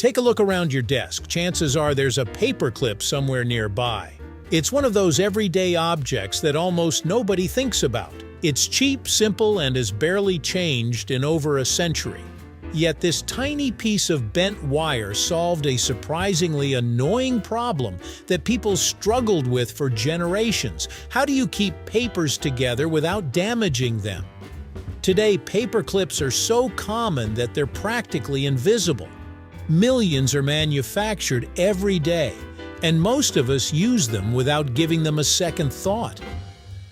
Take a look around your desk. Chances are there's a paperclip somewhere nearby. It's one of those everyday objects that almost nobody thinks about. It's cheap, simple, and has barely changed in over a century. Yet this tiny piece of bent wire solved a surprisingly annoying problem that people struggled with for generations. How do you keep papers together without damaging them? Today, paper clips are so common that they're practically invisible. Millions are manufactured every day, and most of us use them without giving them a second thought.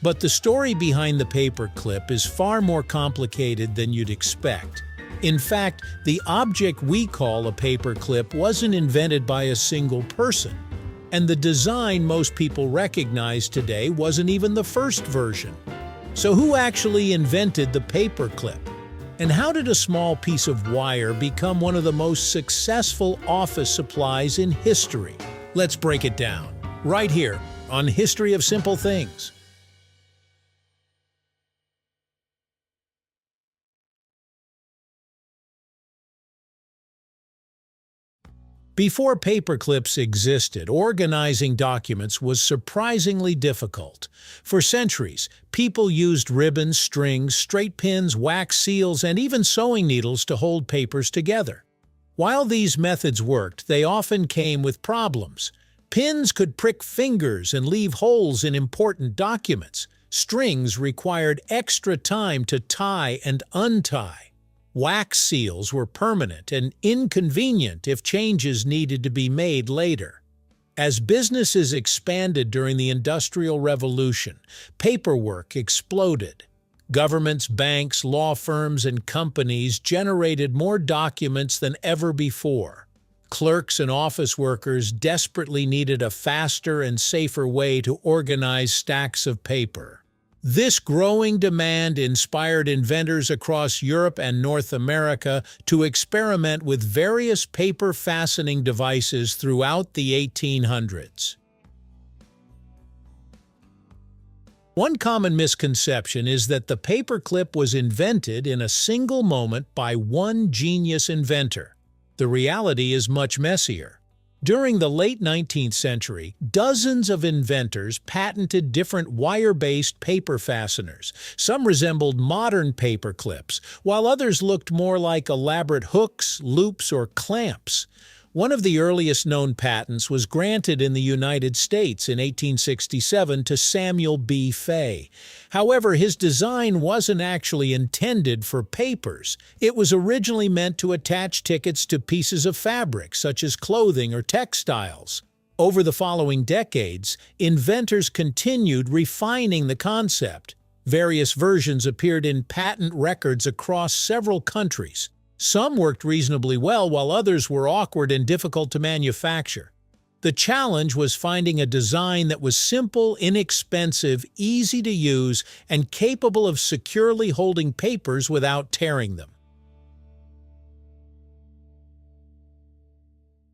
But the story behind the paper clip is far more complicated than you'd expect. In fact, the object we call a paper clip wasn't invented by a single person. And the design most people recognize today wasn't even the first version. So who actually invented the paper clip? And how did a small piece of wire become one of the most successful office supplies in history? Let's break it down, right here on History of Simple Things. Before paperclips existed, organizing documents was surprisingly difficult. For centuries, people used ribbons, strings, straight pins, wax seals, and even sewing needles to hold papers together. While these methods worked, they often came with problems. Pins could prick fingers and leave holes in important documents. Strings required extra time to tie and untie. Wax seals were permanent and inconvenient if changes needed to be made later. As businesses expanded during the Industrial Revolution, paperwork exploded. Governments, banks, law firms, and companies generated more documents than ever before. Clerks and office workers desperately needed a faster and safer way to organize stacks of paper. This growing demand inspired inventors across Europe and North America to experiment with various paper fastening devices throughout the 1800s. One common misconception is that the paperclip was invented in a single moment by one genius inventor. The reality is much messier. During the late 19th century, dozens of inventors patented different wire-based paper fasteners. Some resembled modern paper clips, while others looked more like elaborate hooks, loops, or clamps. One of the earliest known patents was granted in the United States in 1867 to Samuel B. Fay. However, his design wasn't actually intended for papers. It was originally meant to attach tickets to pieces of fabric, such as clothing or textiles. Over the following decades, inventors continued refining the concept. Various versions appeared in patent records across several countries. Some worked reasonably well, while others were awkward and difficult to manufacture. The challenge was finding a design that was simple, inexpensive, easy to use, and capable of securely holding papers without tearing them.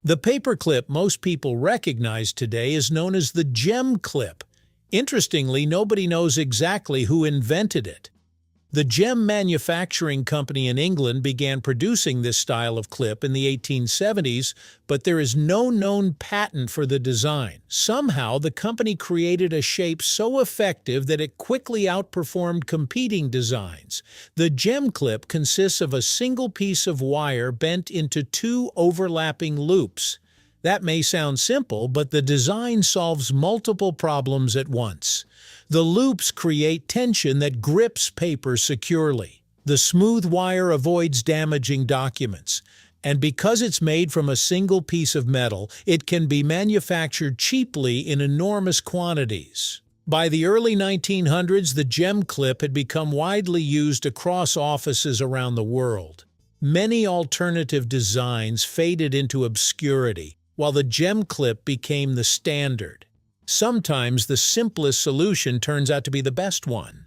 The paperclip most people recognize today is known as the gem clip. Interestingly, nobody knows exactly who invented it. The gem manufacturing company in England began producing this style of clip in the 1870s, but there is no known patent for the design. Somehow, the company created a shape so effective that it quickly outperformed competing designs. The gem clip consists of a single piece of wire bent into two overlapping loops. That may sound simple, but the design solves multiple problems at once. The loops create tension that grips paper securely. The smooth wire avoids damaging documents. And because it's made from a single piece of metal, it can be manufactured cheaply in enormous quantities. By the early 1900s, the gem clip had become widely used across offices around the world. Many alternative designs faded into obscurity, while the gem clip became the standard. Sometimes the simplest solution turns out to be the best one.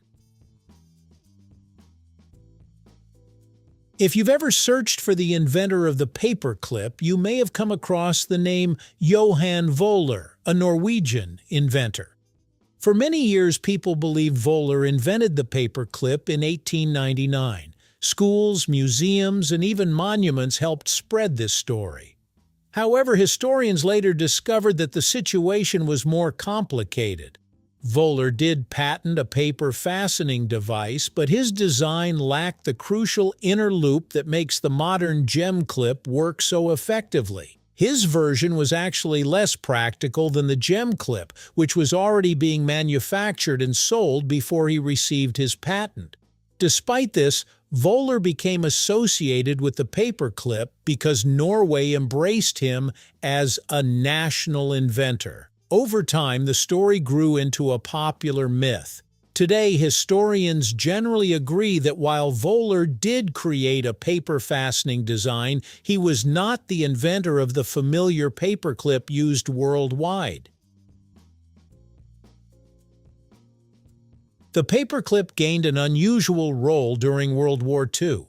If you've ever searched for the inventor of the paperclip, you may have come across the name Johan Voller, a Norwegian inventor. For many years, people believed Voller invented the paperclip in 1899. Schools, museums, and even monuments helped spread this story. However, historians later discovered that the situation was more complicated. Voller did patent a paper fastening device, but his design lacked the crucial inner loop that makes the modern gem clip work so effectively. His version was actually less practical than the gem clip, which was already being manufactured and sold before he received his patent. Despite this, Voller became associated with the paperclip because Norway embraced him as a national inventor. Over time, the story grew into a popular myth. Today, historians generally agree that while Voller did create a paper fastening design, he was not the inventor of the familiar paperclip used worldwide. The paperclip gained an unusual role during World War II.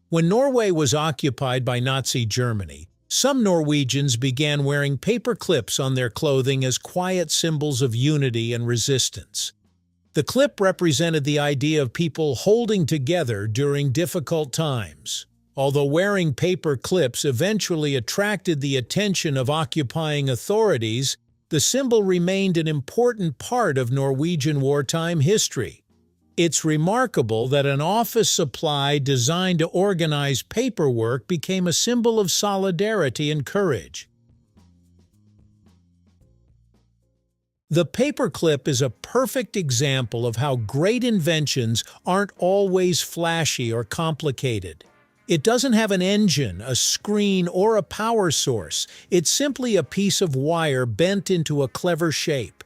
When Norway was occupied by Nazi Germany, some Norwegians began wearing paper clips on their clothing as quiet symbols of unity and resistance. The clip represented the idea of people holding together during difficult times. Although wearing paper clips eventually attracted the attention of occupying authorities, the symbol remained an important part of Norwegian wartime history. It's remarkable that an office supply designed to organize paperwork became a symbol of solidarity and courage. The paperclip is a perfect example of how great inventions aren't always flashy or complicated. It doesn't have an engine, a screen, or a power source. It's simply a piece of wire bent into a clever shape.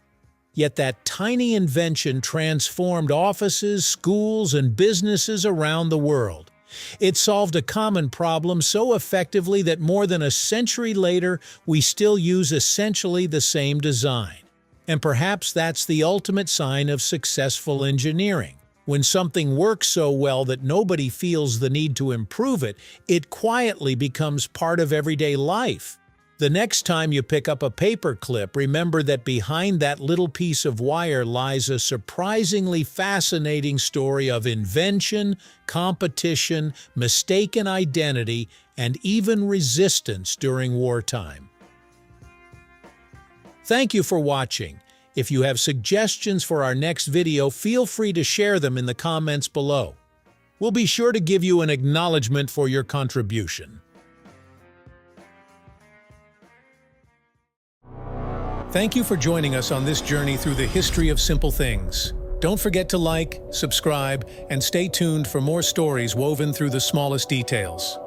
Yet that tiny invention transformed offices, schools, and businesses around the world. It solved a common problem so effectively that more than a century later, we still use essentially the same design. And perhaps that's the ultimate sign of successful engineering. When something works so well that nobody feels the need to improve it, it quietly becomes part of everyday life. The next time you pick up a paper clip, remember that behind that little piece of wire lies a surprisingly fascinating story of invention, competition, mistaken identity, and even resistance during wartime. Thank you for watching. If you have suggestions for our next video, feel free to share them in the comments below. We'll be sure to give you an acknowledgement for your contribution. Thank you for joining us on this journey through the history of simple things. Don't forget to like, subscribe, and stay tuned for more stories woven through the smallest details.